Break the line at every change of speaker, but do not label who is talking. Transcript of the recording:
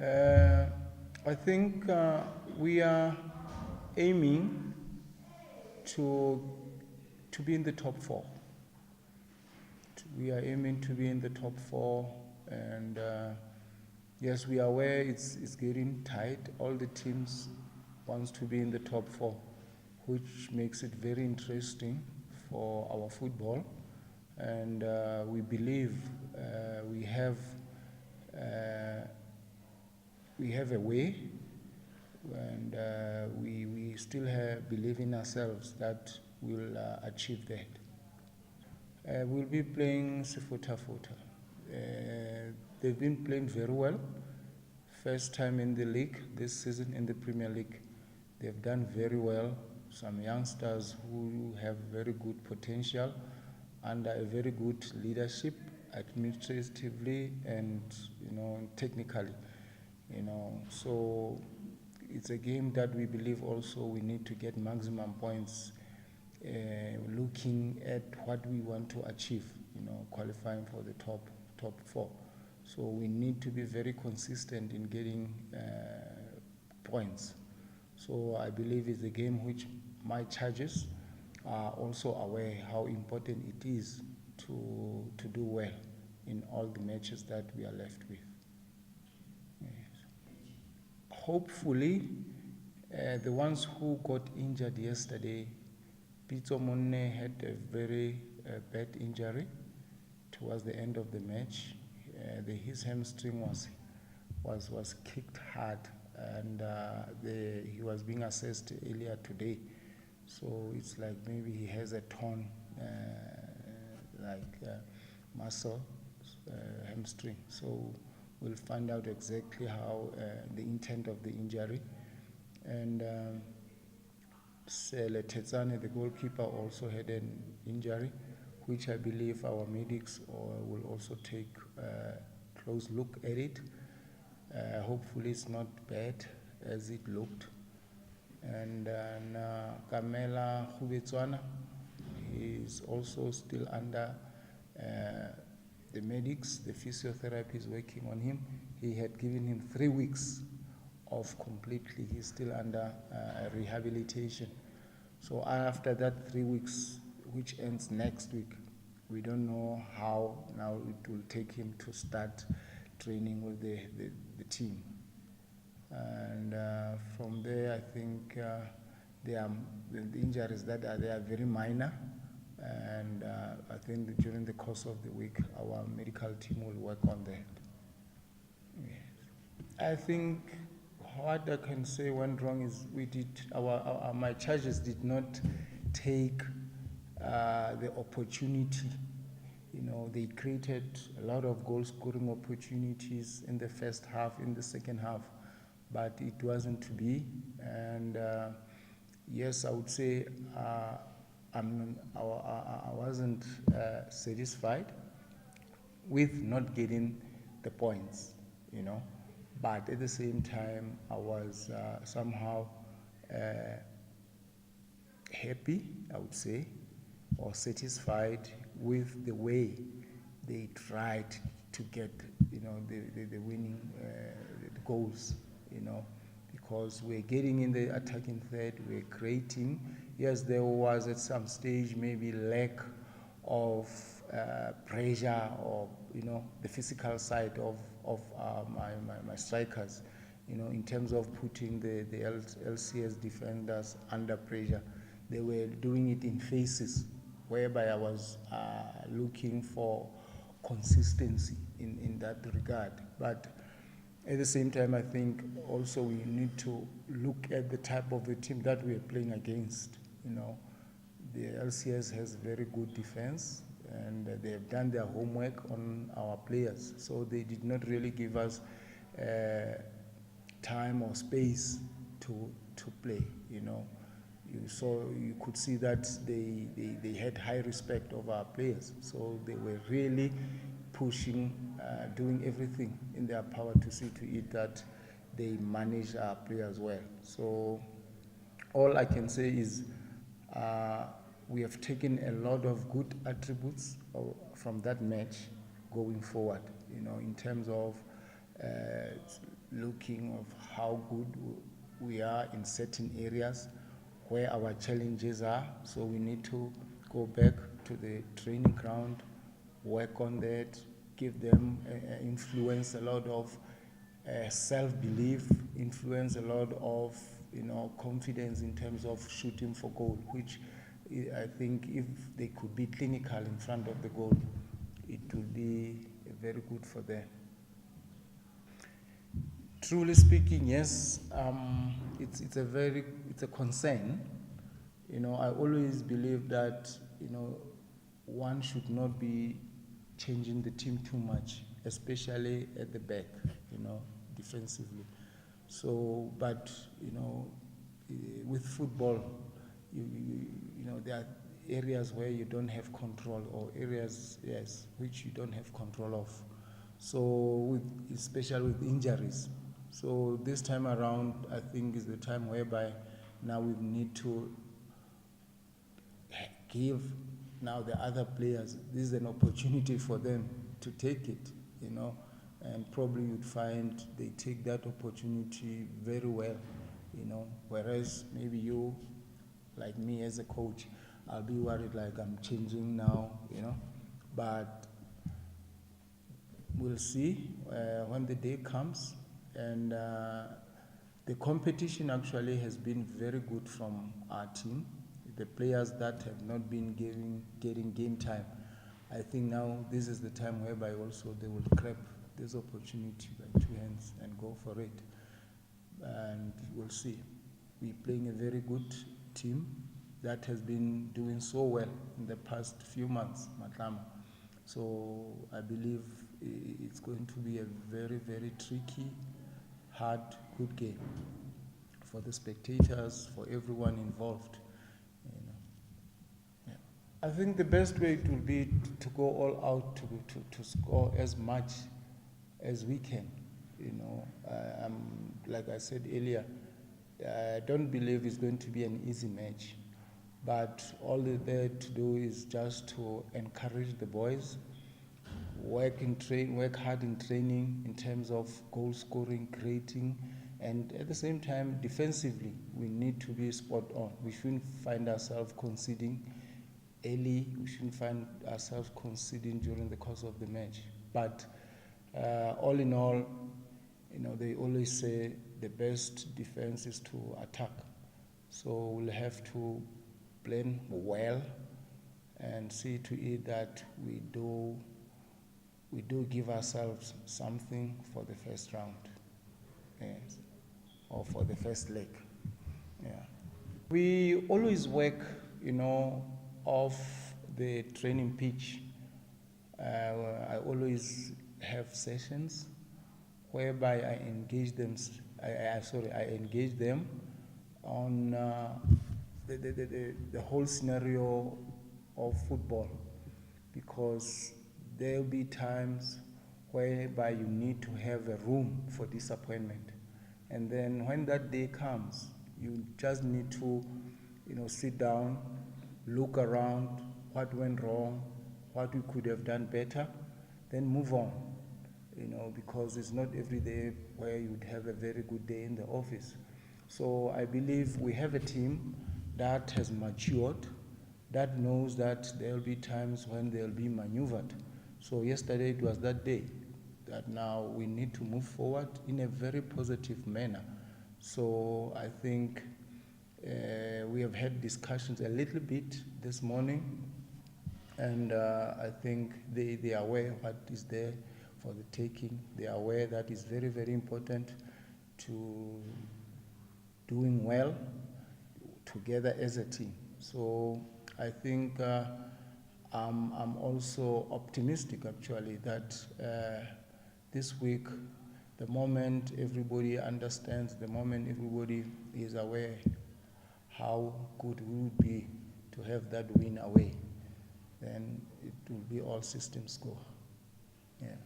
Uh, I think we are aiming to be in the top four. We are aiming to be in the top four, and yes, we are aware it's getting tight. All the teams wants to be in the top four, which makes it very interesting for our football, and we believe we have uh, a way, and we still believe in ourselves that we'll achieve that. We'll be playing Sifuta Futa. They've been playing very well. First time in the league this season in the Premier League. They've done very well. Some youngsters who have very good potential under a very good leadership, administratively and technically. So it's a game that we believe also we need to get maximum points, looking at what we want to achieve, qualifying for the top four. So we need to be very consistent in getting points. So I believe it's a game which my charges are also aware how important it is to do well in all the matches that we are left with. Yes. Hopefully, the ones who got injured yesterday, Pitso Monne had a very bad injury towards the end of the match. His hamstring was kicked hard, and he was being assessed earlier today. So it's like maybe he has a torn muscle, hamstring. So we'll find out exactly how the intent of the injury. And Sele Tetsane, the goalkeeper, also had an injury, which I believe our medics will also take a close look at it. Hopefully it's not bad as it looked. And Kamela Khubetswana is also still under the medics. The physiotherapy is working on him. He had given him 3 weeks off completely. He's still under rehabilitation. So after that 3 weeks, which ends next week, we don't know how now it will take him to start training with the team. And from there, I think the injuries that are there are very minor, and I think that during the course of the week, our medical team will work on that. Yes. I think what I can say went wrong is my charges did not take the opportunity. They created a lot of goal-scoring opportunities in the first half, in the second half, but it wasn't to be. And yes, I would say I wasn't satisfied with not getting the points, But at the same time, I was somehow happy, I would say, or satisfied with the way they tried to get, the winning the goals, because we're getting in the attacking third, we're creating. Yes, there was at some stage maybe lack of pressure or, the physical side of my strikers, in terms of putting the LCS defenders under pressure. They were doing it in phases, whereby I was looking for consistency in that regard. But at the same time, I think also we need to look at the type of the team that we are playing against. The LCS has very good defense, and they have done their homework on our players. So they did not really give us time or space to play, You could see that they had high respect of our players. So they were really pushing, doing everything in their power to see to it that they manage our players well. So all I can say is we have taken a lot of good attributes from that match going forward, in terms of looking of how good we are in certain areas, where our challenges are. So we need to go back to the training ground, work on that, give them influence a lot of self-belief, influence a lot of confidence in terms of shooting for goal, which I think if they could be clinical in front of the goal, it would be very good for them. Truly speaking, yes, it's a concern. I always believe that one should not be changing the team too much, especially at the back, defensively. So, but with football, there are areas where you don't have control, or areas, yes, which you don't have control of. So, especially with injuries. So this time around, I think is the time whereby now we need to give now the other players, this is an opportunity for them to take it, and probably you'd find they take that opportunity very well, whereas maybe you, like me as a coach, I'll be worried like I'm changing now, but we'll see when the day comes. And the competition actually has been very good from our team. The players that have not been getting game time, I think now this is the time whereby also they will grab this opportunity by two hands and go for it. And we'll see. We're playing a very good team that has been doing so well in the past few months, Matlama. So I believe it's going to be a very, very tricky, hard, good game for the spectators, for everyone involved. Yeah. I think the best way it will be to go all out to score as much as we can. Like I said earlier, I don't believe it's going to be an easy match, but all they're there to do is just to encourage the boys, work hard in training in terms of goal scoring, creating, and at the same time, defensively, we need to be spot on. We shouldn't find ourselves conceding early. We shouldn't find ourselves conceding during the course of the match. But all in all, they always say the best defense is to attack. So we'll have to plan well and see to it that we do give ourselves something for the first round, yes, or for the first leg. Yeah. We always work, off the training pitch. I always have sessions whereby I engage them. I engage them on the whole scenario of football, because there'll be times whereby you need to have a room for disappointment. And then when that day comes, you just need to, sit down, look around, what went wrong, what we could have done better, then move on. Because it's not every day where you'd have a very good day in the office. So I believe we have a team that has matured, that knows that there'll be times when they'll be maneuvered. So yesterday it was that day that now we need to move forward in a very positive manner. So I think we have had discussions a little bit this morning, and I think they are aware what is there for the taking. They are aware that it's very, very important to doing well together as a team. So I think I'm also optimistic actually that this week, the moment everybody understands, the moment everybody is aware how good it would be to have that win away, then it will be all systems go. Yeah.